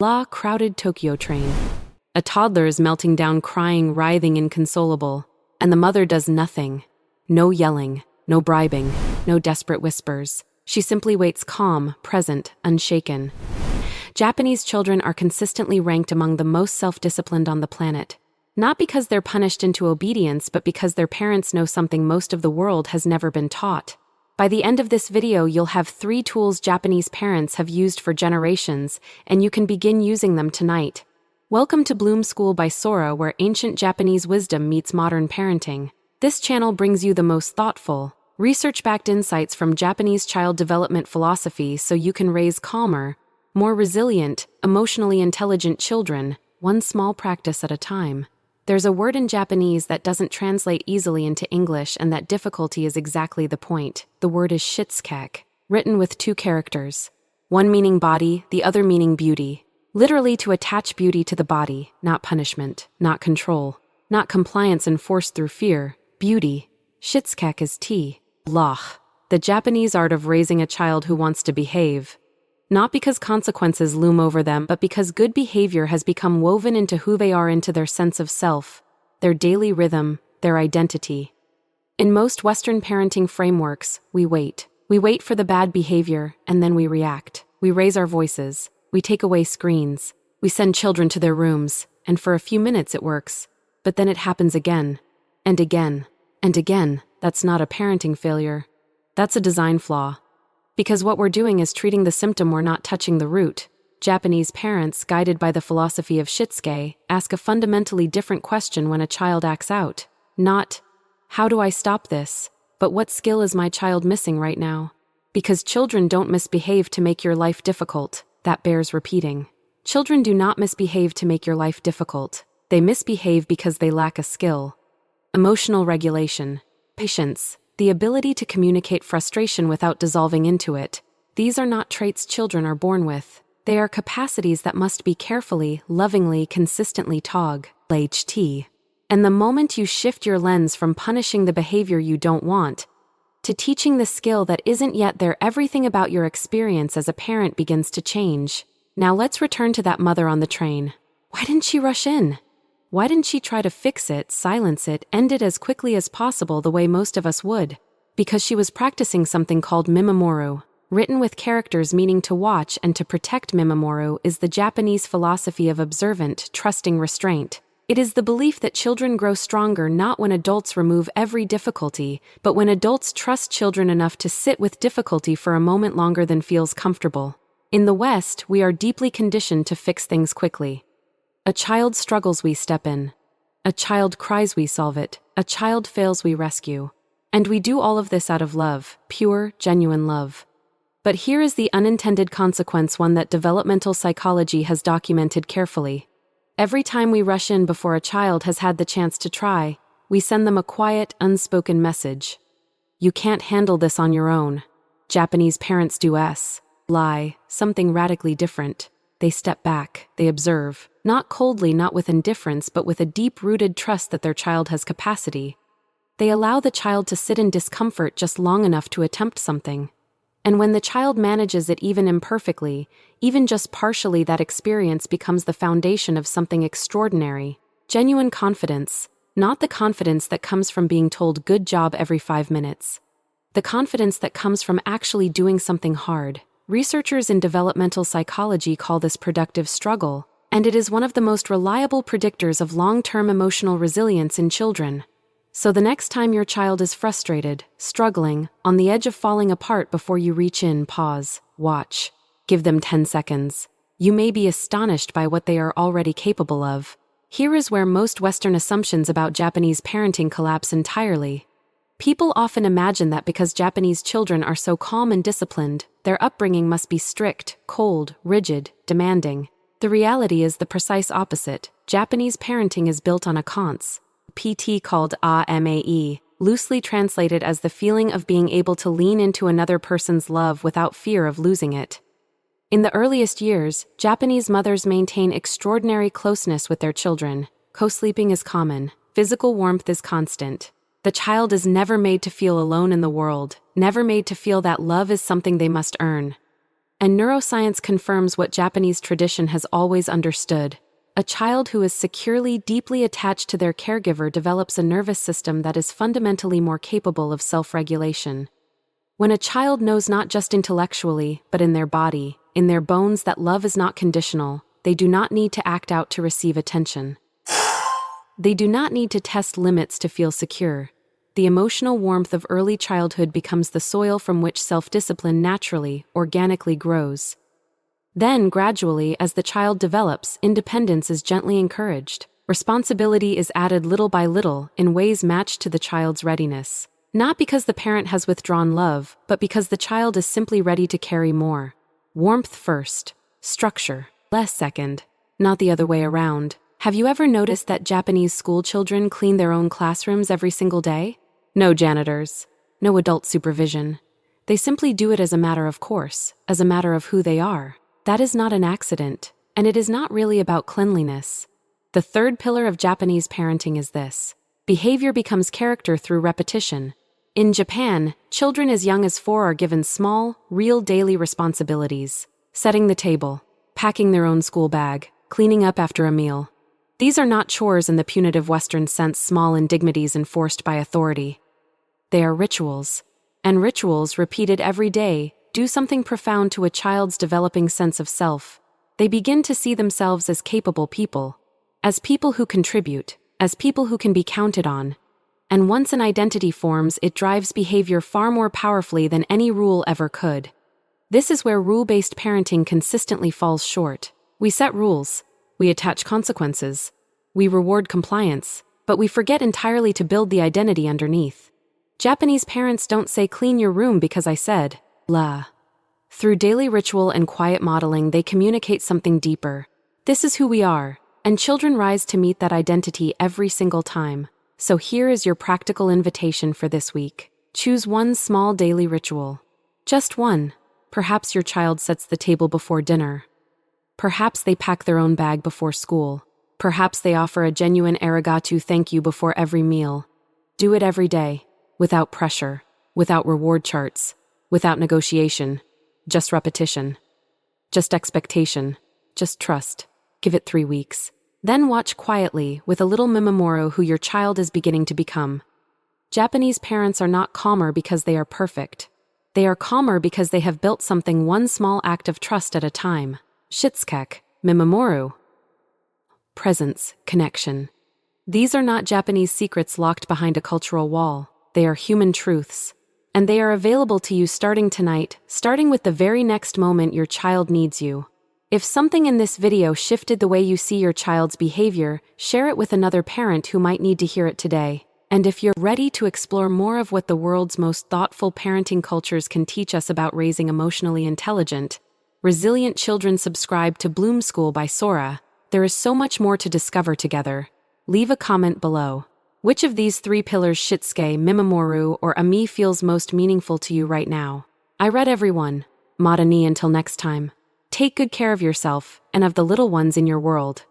Crowded Tokyo train. A toddler is melting down, crying, writhing, inconsolable. And the mother does nothing. No yelling, no bribing, no desperate whispers. She simply waits calm, present, unshaken. Japanese children are consistently ranked among the most self-disciplined on the planet. Not because they're punished into obedience, but because their parents know something most of the world has never been taught. By the end of this video, you'll have 3 tools Japanese parents have used for generations, and you can begin using them tonight. Welcome to Bloom School by Sora, where ancient Japanese wisdom meets modern parenting. This channel brings you the most thoughtful, research-backed insights from Japanese child development philosophy so you can raise calmer, more resilient, emotionally intelligent children, one small practice at a time. There's a word in Japanese that doesn't translate easily into English, and that difficulty is exactly the point. The word is Shitsuke, written with 2 characters, one meaning body, the other meaning beauty. Literally to attach beauty to the body, not punishment, not control, not compliance enforced through fear, beauty. Shitsuke is loch, the Japanese art of raising a child who wants to behave. Not because consequences loom over them, but because good behavior has become woven into who they are, into their sense of self, their daily rhythm, their identity. In most Western parenting frameworks, we wait. We wait for the bad behavior, and then we react. We raise our voices. We take away screens. We send children to their rooms, and for a few minutes it works. But then it happens again, and again, and again. That's not a parenting failure. That's a design flaw. Because what we're doing is treating the symptom, we're not touching the root. Japanese parents, guided by the philosophy of Shitsuke, ask a fundamentally different question when a child acts out. Not, how do I stop this? But what skill is my child missing right now? Because children don't misbehave to make your life difficult. That bears repeating. Children do not misbehave to make your life difficult. They misbehave because they lack a skill. Emotional regulation, patience, the ability to communicate frustration without dissolving into it. These are not traits children are born with. They are capacities that must be carefully, lovingly, consistently taught. And the moment you shift your lens from punishing the behavior you don't want to teaching the skill that isn't yet there, everything about your experience as a parent begins to change. Now let's return to that mother on the train. Why didn't she rush in? Why didn't she try to fix it, silence it, end it as quickly as possible the way most of us would? Because she was practicing something called Mimamoru, written with characters meaning to watch and to protect. Mimamoru is the Japanese philosophy of observant, trusting restraint. It is the belief that children grow stronger not when adults remove every difficulty, but when adults trust children enough to sit with difficulty for a moment longer than feels comfortable. In the West, we are deeply conditioned to fix things quickly. A child struggles, we step in. A child cries, we solve it. A child fails, we rescue. And we do all of this out of love, pure, genuine love. But here is the unintended consequence, one that developmental psychology has documented carefully. Every time we rush in before a child has had the chance to try, we send them a quiet, unspoken message. You can't handle this on your own. Japanese parents do something radically different. They step back, they observe, not coldly, not with indifference, but with a deep-rooted trust that their child has capacity. They allow the child to sit in discomfort just long enough to attempt something. And when the child manages it even imperfectly, even just partially, that experience becomes the foundation of something extraordinary. Genuine confidence, not the confidence that comes from being told good job every 5 minutes. The confidence that comes from actually doing something hard. Researchers in developmental psychology call this productive struggle, and it is one of the most reliable predictors of long-term emotional resilience in children. So the next time your child is frustrated, struggling, on the edge of falling apart, before you reach in, pause, watch, give them 10 seconds. You may be astonished by what they are already capable of. Here is where most Western assumptions about Japanese parenting collapse entirely. People often imagine that because Japanese children are so calm and disciplined, their upbringing must be strict, cold, rigid, demanding. The reality is the precise opposite. Japanese parenting is built on a concept called Amae, loosely translated as the feeling of being able to lean into another person's love without fear of losing it. In the earliest years, Japanese mothers maintain extraordinary closeness with their children. Co-sleeping is common. Physical warmth is constant. The child is never made to feel alone in the world, never made to feel that love is something they must earn. And neuroscience confirms what Japanese tradition has always understood. A child who is securely, deeply attached to their caregiver develops a nervous system that is fundamentally more capable of self-regulation. When a child knows not just intellectually, but in their body, in their bones that love is not conditional, they do not need to act out to receive attention. They do not need to test limits to feel secure. The emotional warmth of early childhood becomes the soil from which self-discipline naturally, organically grows. Then, gradually, as the child develops, independence is gently encouraged. Responsibility is added little by little in ways matched to the child's readiness. Not because the parent has withdrawn love, but because the child is simply ready to carry more. Warmth first, structure less second, not the other way around. Have you ever noticed that Japanese school children clean their own classrooms every single day? No janitors, no adult supervision. They simply do it as a matter of course, as a matter of who they are. That is not an accident, and it is not really about cleanliness. The third pillar of Japanese parenting is this: behavior becomes character through repetition. In Japan, children as young as 4 are given small, real daily responsibilities: setting the table, packing their own school bag, cleaning up after a meal. These are not chores in the punitive Western sense, small indignities enforced by authority. They are rituals, and rituals repeated every day do something profound to a child's developing sense of self. They begin to see themselves as capable people, as people who contribute, as people who can be counted on. And once an identity forms, it drives behavior far more powerfully than any rule ever could. This is where rule-based parenting consistently falls short. We set rules, we attach consequences, we reward compliance, but we forget entirely to build the identity underneath. Japanese parents don't say clean your room because I said, la. Through daily ritual and quiet modeling, they communicate something deeper. This is who we are, and children rise to meet that identity every single time. So here is your practical invitation for this week. Choose one small daily ritual. Just one. Perhaps your child sets the table before dinner. Perhaps they pack their own bag before school. Perhaps they offer a genuine arigato thank you before every meal. Do it every day, without pressure, without reward charts, without negotiation, just repetition, just expectation, just trust. Give it 3 weeks. Then watch quietly with a little Mimamoru who your child is beginning to become. Japanese parents are not calmer because they are perfect. They are calmer because they have built something one small act of trust at a time. Shitsuke, Mimamoru. Presence, connection. These are not Japanese secrets locked behind a cultural wall. They are human truths. And they are available to you starting tonight, starting with the very next moment your child needs you. If something in this video shifted the way you see your child's behavior, share it with another parent who might need to hear it today. And if you're ready to explore more of what the world's most thoughtful parenting cultures can teach us about raising emotionally intelligent, resilient children, subscribe to Bloom School by Sora. There is so much more to discover together. Leave a comment below. Which of these 3 pillars, Shitsuke, Mimamoru, or Amae, feels most meaningful to you right now? I read every one. Mata ni until next time. Take good care of yourself and of the little ones in your world.